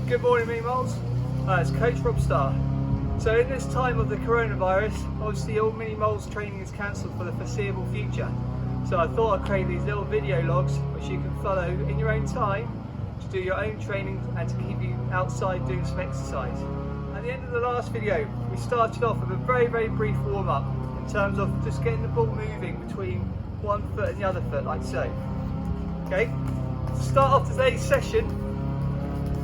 Good morning, Mini Moles. It's Coach Rob Star. So in this time of the coronavirus, obviously all Mini Moles training is cancelled for the foreseeable future. So I thought I'd create these little video logs which you can follow in your own time to do your own training and to keep you outside doing some exercise. At the end of the last video, we started off with a very brief warm-up in terms of just getting the ball moving between one foot and the other foot, like so. Okay, to start off today's session,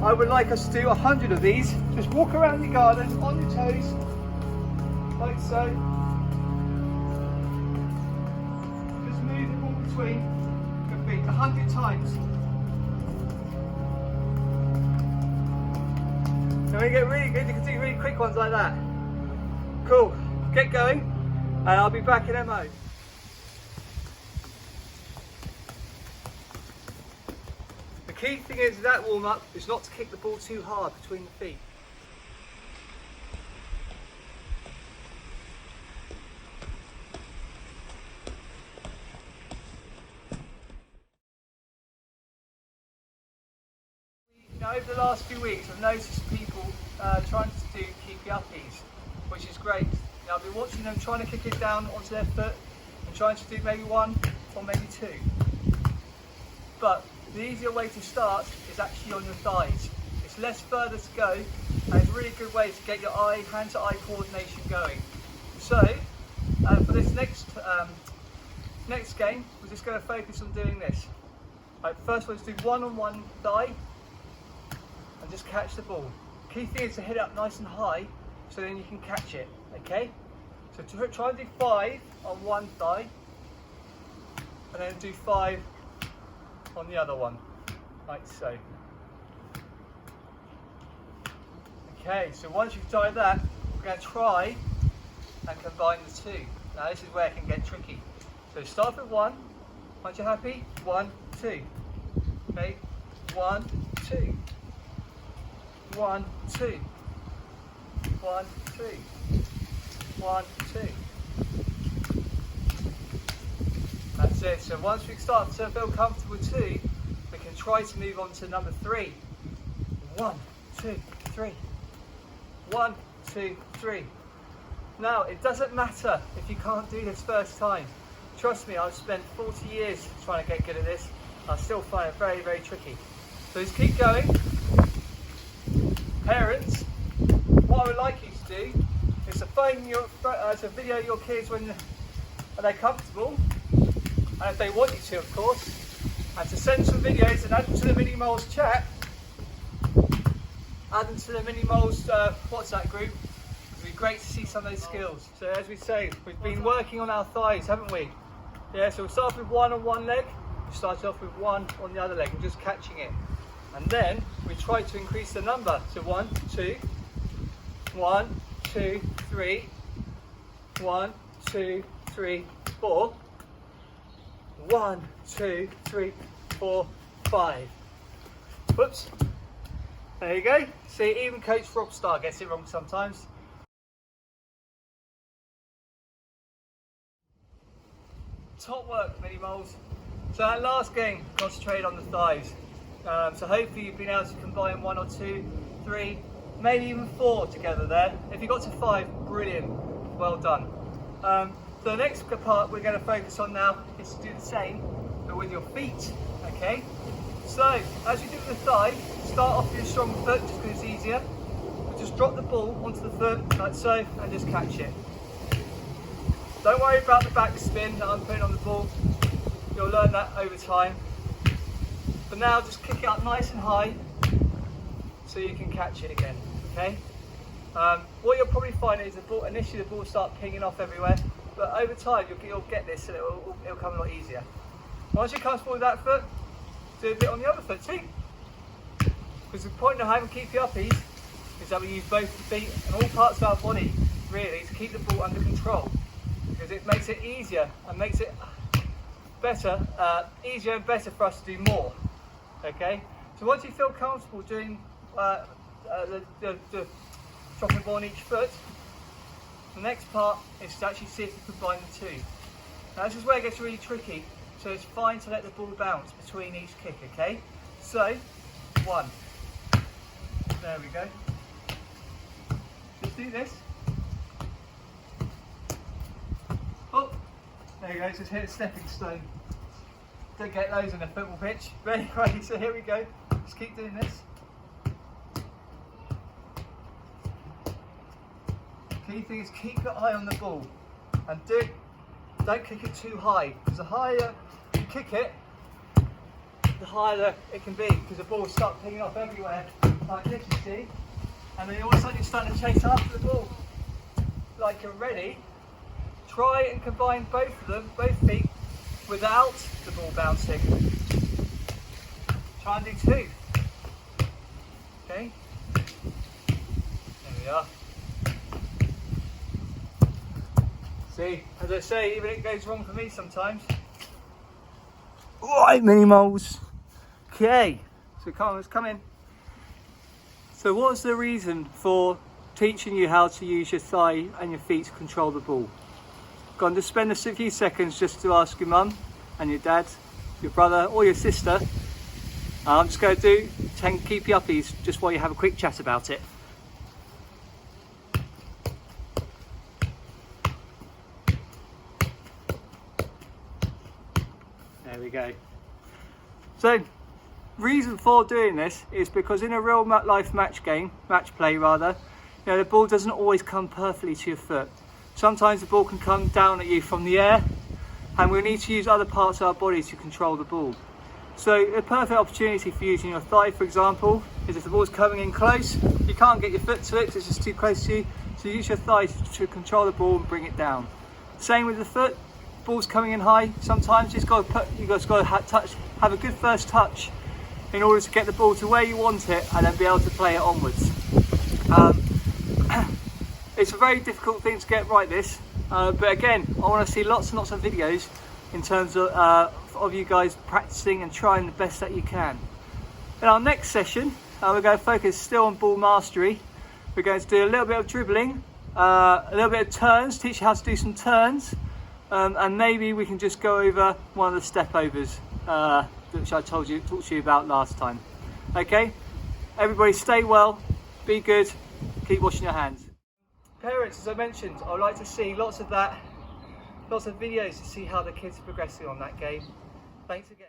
I would like us to do 100 of these. Just walk around your garden on your toes, like so. Just move the ball between your feet 100 times. Now when you get really good, you can do really quick ones like that. Cool, get going, and I'll be back in MO. The key thing is that warm-up is not to kick the ball too hard between the feet. Now over the last few weeks I've noticed people trying to do Keepy Uppies, which is great. Now I've been watching them trying to kick it down onto their foot and trying to do maybe one or maybe two. But the easier way to start is actually on your thighs. It's less further to go and it's a really good way to get your hand-to-eye coordination going. So for this next game, we're just going to focus on doing this. Right, first let's do one on one thigh and just catch the ball. Key thing is to hit it up nice and high so then you can catch it, okay? So try and do 5 on one thigh and then do 5 on the other one, like so. Okay, so once you've tried that, we're going to try and combine the two. Now this is where it can get tricky. So start with 1, once you're happy, 1, 2. Okay, 1, 2. 1, 2. 1, 2. 1, 2. That's it. So once we start to feel comfortable with 2, we can try to move on to number 3. 1, 2, 3. 1, 2, 3. Now, it doesn't matter if you can't do this first time. Trust me, I've spent 40 years trying to get good at this. I still find it very tricky. So just keep going. Parents, what I would like you to do is to video your kids when they're comfortable, and if they want you to, of course, and to send some videos and add them to the Mini Moles chat, add them to the Mini Moles WhatsApp group. It'd be great to see some of those skills. So as we say, we've been working on our thighs, haven't we? Yeah, so we'll start with 1 on one leg, we started off with 1 on the other leg and just catching it. And then we try to increase the number. So 1, 2, 1, 2, 3, 1, 2, 3, 4. 1, 2, 3, 4, 5. Whoops. There you go. See, even Coach Rob Star gets it wrong sometimes. Top work, Mini Moles. So that last game, concentrated on the thighs. So hopefully you've been able to combine 1 or 2, 3, maybe even 4 together there. If you got to 5, brilliant. Well done. So the next part we're going to focus on now is to do the same, but with your feet, okay? So, as you do with the thigh, start off with your strong foot, just because it's easier. But just drop the ball onto the foot, like so, and just catch it. Don't worry about the back spin that I'm putting on the ball. You'll learn that over time. But now, just kick it up nice and high, so you can catch it again, okay? What you'll probably find is initially the ball will start pinging off everywhere. But over time, you'll get this and it'll come a lot easier. Once you're comfortable with that foot, do a bit on the other foot too. Because the point of having Keepy Uppies is that we use both the feet and all parts of our body, really, to keep the ball under control. Because it makes it easier and makes it easier and better for us to do more. Okay? So once you feel comfortable doing the dropping the ball on each foot, the next part is to actually see if you combine the two. Now this is where it gets really tricky, so it's fine to let the ball bounce between each kick, okay? So, 1, There we go. Just do this. Oh, there you go, just hit a stepping stone. Don't get those on a football pitch. Ready, so here we go. Just keep doing this. Key thing is keep your eye on the ball and don't kick it too high, because the higher you kick it, the higher it can be, because the ball will start pinging off everywhere like this, you see, and then all of a sudden you're starting to chase after the ball. Like you're ready, try and combine both of them, both feet, without the ball bouncing. Try and do two. Okay, there we are. See, as I say, even it goes wrong for me sometimes. Alright, Mini Moles. Okay, so come on, let's come in. So what's the reason for teaching you how to use your thigh and your feet to control the ball? Go on, just spend a few seconds just to ask your mum and your dad, your brother or your sister. I'm just going to do 10 Keepy Uppies just while you have a quick chat about it. There we go. So, reason for doing this is because in a real life match play rather, you know, the ball doesn't always come perfectly to your foot. Sometimes the ball can come down at you from the air, and we need to use other parts of our body to control the ball. So a perfect opportunity for using your thigh, for example, is if the ball's coming in close, you can't get your foot to it because it's just too close to you, so use your thigh to control the ball and bring it down. Same with the foot. Ball's coming in high, sometimes you've got to have a good first touch in order to get the ball to where you want it and then be able to play it onwards. It's a very difficult thing to get right, this, but again, I want to see lots and lots of videos in terms of you guys practicing and trying the best that you can. In our next session, we're going to focus still on ball mastery. We're going to do a little bit of dribbling, a little bit of turns, teach you how to do some turns. And maybe we can just go over one of the step overs, which I talked to you about last time. Okay, everybody stay well, be good, keep washing your hands. Parents, as I mentioned, I'd like to see lots of videos to see how the kids are progressing on that game. Thanks again.